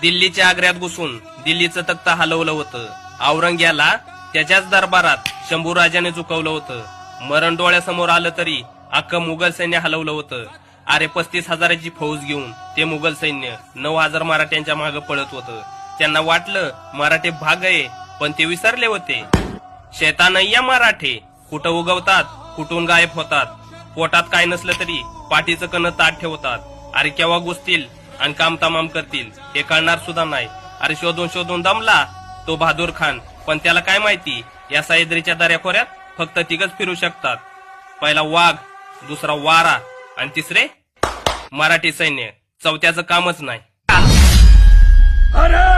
दिल्लीच्या आग्र्यात घुसून दिल्लीचं तख्त हलवलं होतं. औरंग्याला त्याच्याच दरबारात शंभूराजाने झुकवलं होतं. मरण डोळ्यासमोर आलं तरी अख्खं मुघल सैन्य हलवलं होतं. अरे 35,000ची फौज घेऊन ते मुघल सैन्य 9,000 मराठ्यांच्या मागे पळत होतं. त्यांना वाटलं मराठे भाग आहे, पण ते विसरले होते. शैतानय्या मराठे कुठं उगवतात, कुठून गायब होतात. पोटात काय नसलं तरी पाठीचं कण ताट ठेवतात. अरे केव्हा घुसतील आणि काम तमाम करतील हे कळणार सुद्धा नाही. अरे शोधून शोधून दमला तो बहादूर खान, पण त्याला काय माहिती या सह्याद्रीच्या दऱ्याखोऱ्यात फक्त तिघच फिरू शकतात. पहिला वाघ, दुसरा वारा आणि तिसरे मराठी सैन्य. चौथ्याचं कामच नाही. अरे